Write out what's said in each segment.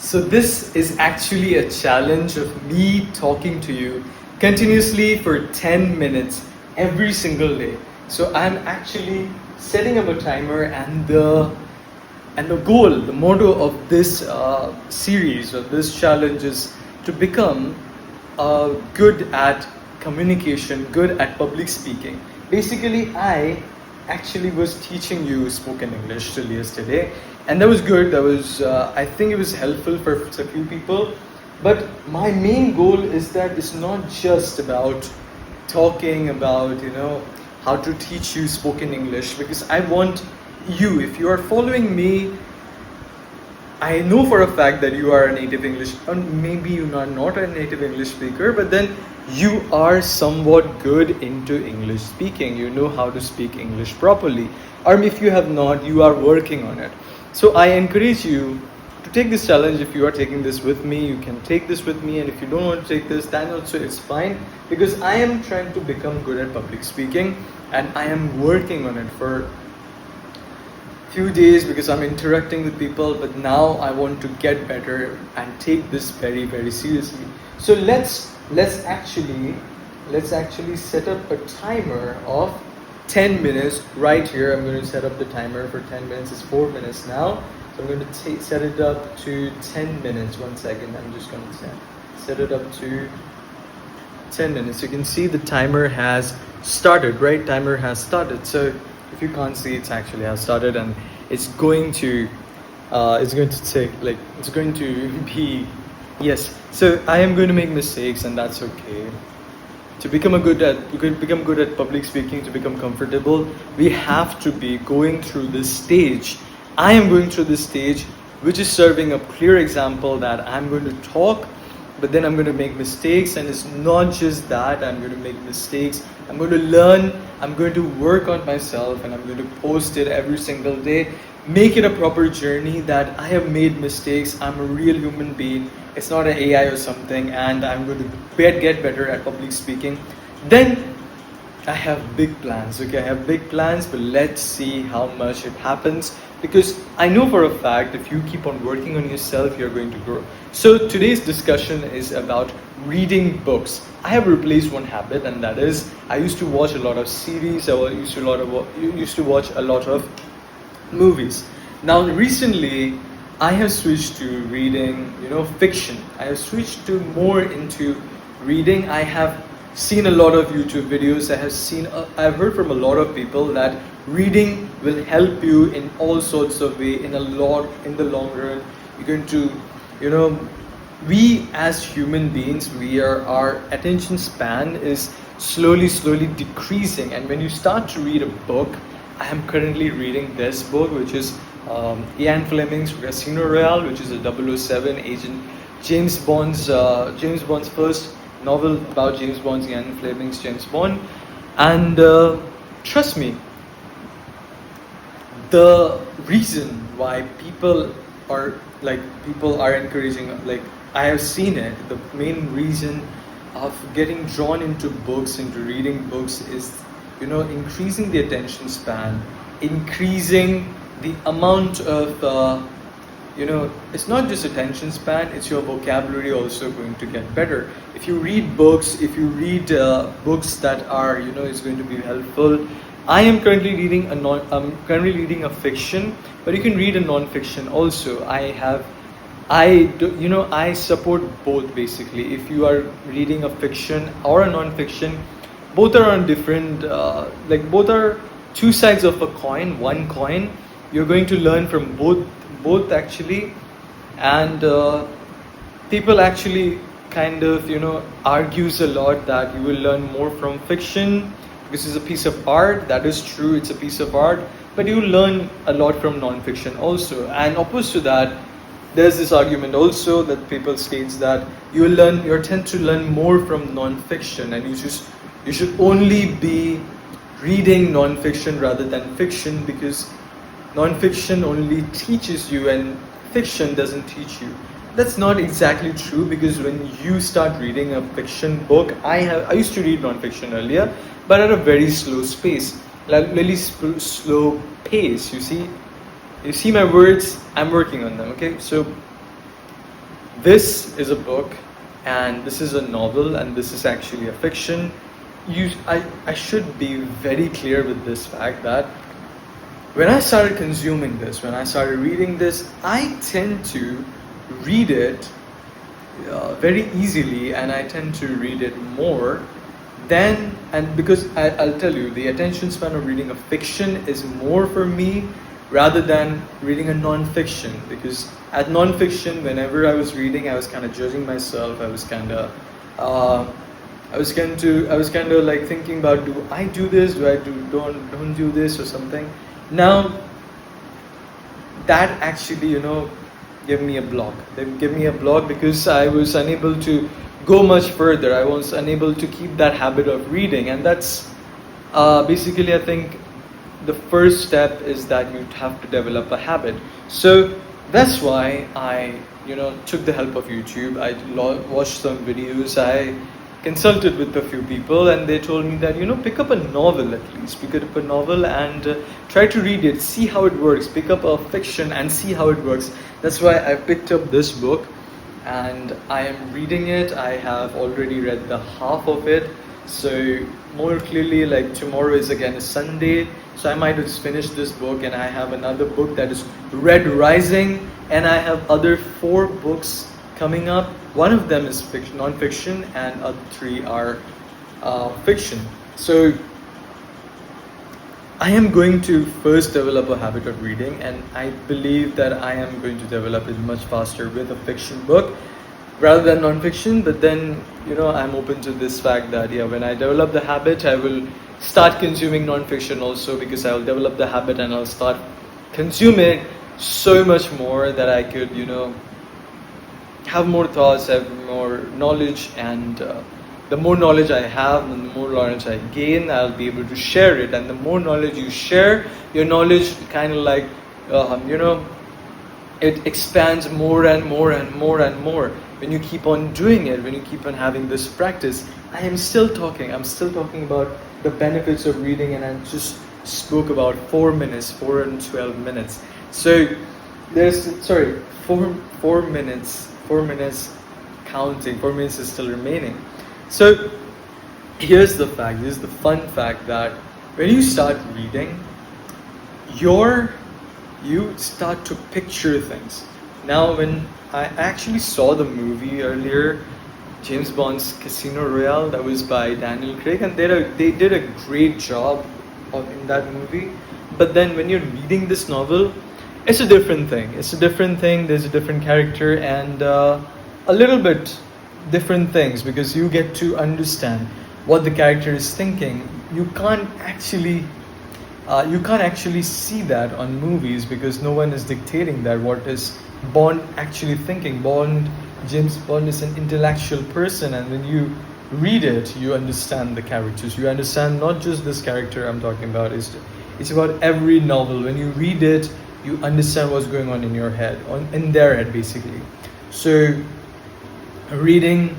So this is actually a challenge of me talking to you continuously for 10 minutes every single day. So I'm actually setting up a timer, and the goal, the motto of this series, of this challenge, is to become good at communication, good at public speaking. Basically, I actually was teaching you spoken English till yesterday, and that was good. That was, I think, it was helpful for a few people. But my main goal is that it's not just about talking about how to teach you spoken English, because I want you, if you are following me, I know for a fact that you are a native English, or maybe you are not a native English speaker, but then you are somewhat good into English speaking. You know how to speak English properly. Or if you have not, you are working on it. So I encourage you to take this challenge. If you are taking this with me, you can take this with me. And if you don't want to take this, then also it's fine. Because I am trying to become good at public speaking, and I am working on it for few days because I'm interacting with people, but now I want to get better and take this very, very seriously. So let's actually set up a timer of 10 minutes right here. I'm going to set up the timer for 10 minutes. It's 4 minutes now. So I'm going to set it up to 10 minutes. 1 second. I'm just going to set it up to 10 minutes. You can see the timer has started, right? Timer has started. So if you can't see, it actually has started, and it's going to take, like, it's going to be, yes. So I am going to make mistakes, and that's okay. To become good at public speaking, to become comfortable, we have to be going through this stage. I am going through this stage, which is serving a clear example that I'm going to talk, but then I'm going to make mistakes. And it's not just that I'm going to make mistakes. I'm going to learn, I'm going to work on myself, and I'm going to post it every single day. Make it a proper journey that I have made mistakes. I'm a real human being. It's not an AI or something, and I'm going to get better at public speaking. Then I have big plans, okay? I have big plans, but let's see how much it happens, because I know for a fact if you keep on working on yourself, you're going to grow. So today's discussion is about reading books. I have replaced one habit, and that is I used to watch a lot of series. I used to watch a lot of movies. Now recently, I have switched to reading, fiction. I have switched to more into reading. I have seen a lot of YouTube videos. I've heard from a lot of people that reading will help you in all sorts of way, in the long run. You're going to, we as human beings, our attention span is slowly decreasing. And when you start to read a book, I am currently reading this book, which is Ian Fleming's Casino Royale, which is a 007 agent, James Bond's first novel about James Bond, Ian Fleming's James Bond. And trust me, the reason why people are encouraging, I have seen it, the main reason of getting drawn into books, into reading books, is increasing the attention span, increasing the amount of it's not just attention span, it's your vocabulary also going to get better. If you read books, books that are is going to be helpful. I am currently reading a fiction, but you can read a non-fiction also. I support both basically. If you are reading a fiction or a non-fiction, both are on different, both are two sides of a coin, one coin. You're going to learn from both actually, and people actually kind of argues a lot that you will learn more from fiction. This is a piece of art. That is true, it's a piece of art, but you learn a lot from non-fiction also. And opposed to that, there's this argument also that people states that you tend to learn more from non-fiction, and you should only be reading non-fiction rather than fiction, because non-fiction only teaches you and fiction doesn't teach you. That's not exactly true, because when you start reading a fiction book, I used to read non-fiction earlier, but at a very slow pace, slow pace. You see my words, I'm working on them. Okay, so This is a book, and this is a novel, and this is actually a fiction. I should be very clear with this fact that when I started consuming this, when I started reading this, I tend to read it very easily, and I tend to read it more than, and because I'll tell you, the attention span of reading a fiction is more for me rather than reading a non-fiction. Because at non-fiction, whenever I was reading, I was kind of judging myself. Uh, I was kind of like thinking about, do I do this? Do I don't do this or something? Now that actually, give me a block. They give me a block because I was unable to go much further. I was unable to keep that habit of reading, and that's basically, I think, the first step is that you have to develop a habit. So that's why I, took the help of YouTube. I watched some videos. I consulted with a few people, and they told me that, pick up a novel, at least pick up a novel and try to read it, see how it works. Pick up a fiction and see how it works. That's why I picked up this book, and I am reading it. I have already read the half of it, so more clearly, like, tomorrow is again a Sunday, so I might just finish this book. And I have another book that is Red Rising, and I have other 4 books coming up. One of them is fiction, non-fiction, and other 3 are fiction. So I am going to first develop a habit of reading, and I believe that I am going to develop it much faster with a fiction book rather than non-fiction. But then, I'm open to this fact that, yeah, when I develop the habit, I will start consuming non-fiction also, because I will develop the habit and I'll start consuming so much more that I could, have more thoughts, have more knowledge, and the more knowledge I have and the more knowledge I gain, I'll be able to share it. And the more knowledge you share, your knowledge kind of like, it expands more and more and more and more. When you keep on doing it, when you keep on having this practice, I'm still talking about the benefits of reading, and I just spoke about 4 minutes, 4 and 12 minutes. So there's, 4 minutes, 4 minutes counting, 4 minutes is still remaining. So here's the fact, this is the fun fact, that when you start reading, you start to picture things. Now, when I actually saw the movie earlier, James Bond's Casino Royale, that was by Daniel Craig, and they did a great job in that movie. But then when you're reading this novel, it's a different thing. There's a different character, and a little bit different things, because you get to understand what the character is thinking. You can't actually see that on movies, because no one is dictating that what is Bond actually thinking. James Bond is an intellectual person, and when you read it, you understand the characters. You understand not just this character I'm talking about. It's about every novel. When you read it, you understand what's going on in your head, in their head, basically. So reading,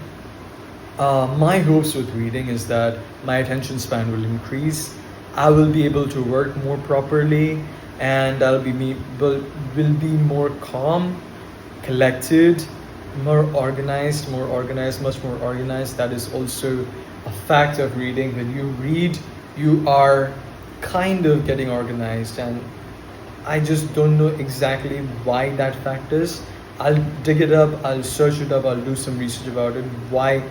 my hopes with reading is that my attention span will increase. I will be able to work more properly, and will be more calm, collected, much more organized. That is also a fact of reading. When you read, you are kind of getting organized, and I just don't know exactly why that fact is. I'll dig it up, I'll search it up, I'll do some research about it, why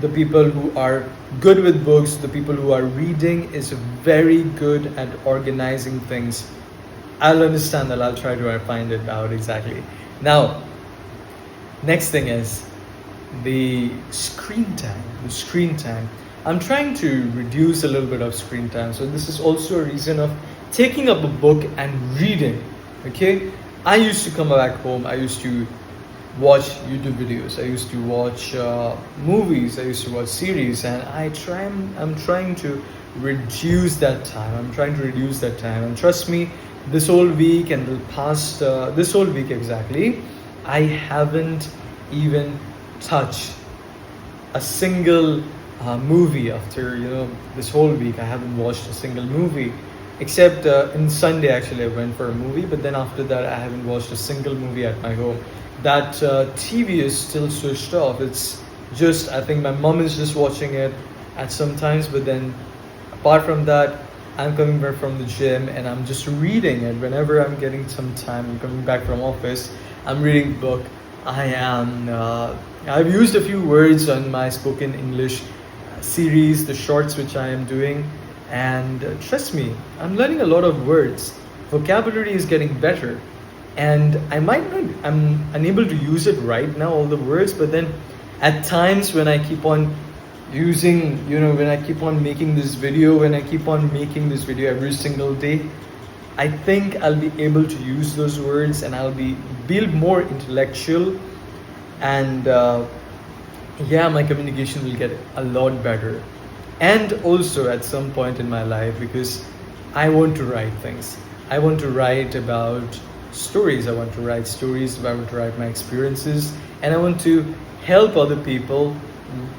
the people who are good with books, the people who are reading, is very good at organizing things. I'll understand that. I'll try to find it out exactly. Now, next thing is the screen time. I'm trying to reduce a little bit of screen time. So this is also a reason of taking up a book and reading. Okay, I used to come back home, I used to watch YouTube videos, I used to watch movies, I used to watch series, and I'm trying to reduce that time. And trust me, this whole week and the past this whole week exactly, I haven't even touched a single movie. After this whole week, I haven't watched a single movie, except in Sunday actually I went for a movie, but then after that I haven't watched a single movie at my home. that TV is still switched off. It's just, I think my mom is just watching it at some times, but then apart from that, I'm coming back from the gym and I'm just reading it. Whenever I'm getting some time, I'm coming back from office, I'm reading book. I've used a few words on my spoken English series, the shorts which I am doing, and trust me, I'm learning a lot of words. Vocabulary is getting better, and I'm unable to use it right now, all the words, but then at times when I keep on using, when I keep on making this video, every single day, I think I'll be able to use those words and I'll be build more intellectual, and yeah, my communication will get a lot better. And also at some point in my life, because I want to write things. I want to write about stories. I want to write stories. I want to write my experiences, and I want to help other people.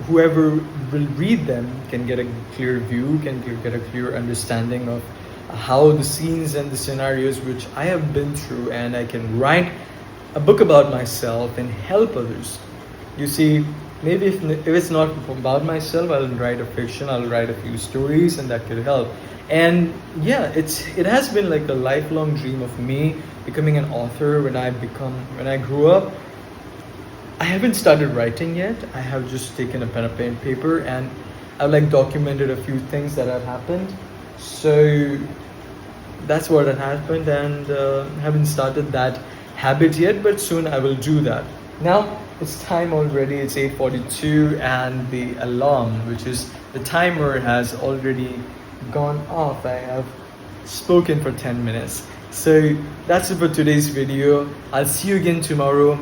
Whoever will read them can get a clear view, can get a clear understanding of how the scenes and the scenarios which I have been through, and I can write a book about myself and help others. You see, maybe if it's not about myself, I'll write a fiction, I'll write a few stories, and that could help. And yeah, it has been like a lifelong dream of me becoming an author. When I grew up, I haven't started writing yet. I have just taken a pen and paper, and I've like documented a few things that have happened. So that's what had happened, and haven't started that habit yet, but soon I will do that. Now it's time already. It's 8:42, and the alarm, which is the timer, has already gone off. I have spoken for 10 minutes. So that's it for today's video. I'll see you again tomorrow.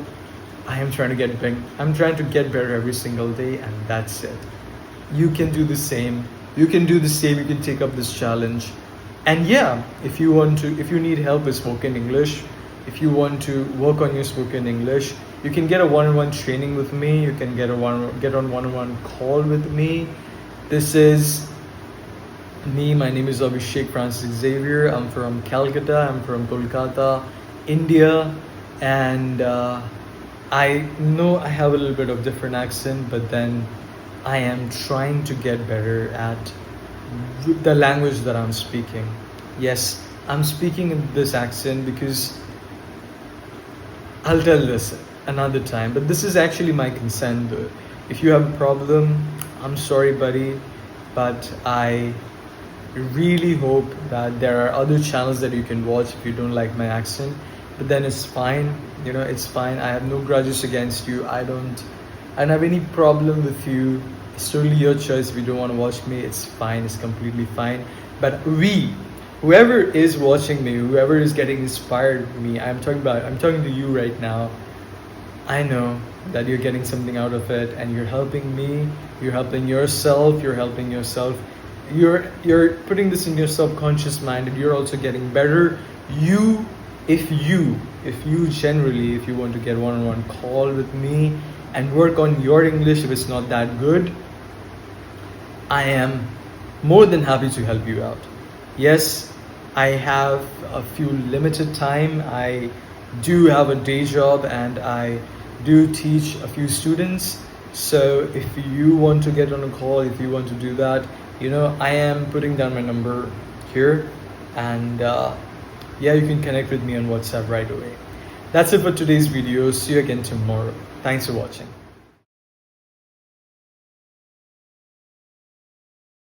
I am trying to get big. I'm trying to get better every single day, and that's it. You can do the same. You can do the same. You can take up this challenge. And yeah, if you need help with spoken English, if you want to work on your spoken English, you can get a one-on-one training with me. You can get on one-on-one call with me. This is me. My name is Abhishek Francis Xavier. I'm from Calcutta. I'm from Kolkata, India, and I know I have a little bit of different accent, but then I am trying to get better at the language that I'm speaking. Yes, I'm speaking in this accent because I'll tell this another time, but this is actually my consent though. If you have a problem, I'm sorry buddy, but I really hope that there are other channels that you can watch if you don't like my accent. But then it's fine, it's fine. I have no grudges against you. I don't have any problem with you. It's totally your choice. If you don't want to watch me, it's fine. It's completely fine. But whoever is watching me, whoever is getting inspired with me, I'm talking to you right now. I know that you're getting something out of it, and you're helping me. You're helping yourself. You're putting this in your subconscious mind, and you're also getting better. If you want to get one-on-one call with me and work on your English, if it's not that good, I am more than happy to help you out. Yes, I have a few limited time. I do have a day job, and I do teach a few students. So if you want to get on a call, if you want to do that, I am putting down my number here, and yeah, you can connect with me on WhatsApp right away. That's it for today's video. See you again tomorrow. Thanks for watching.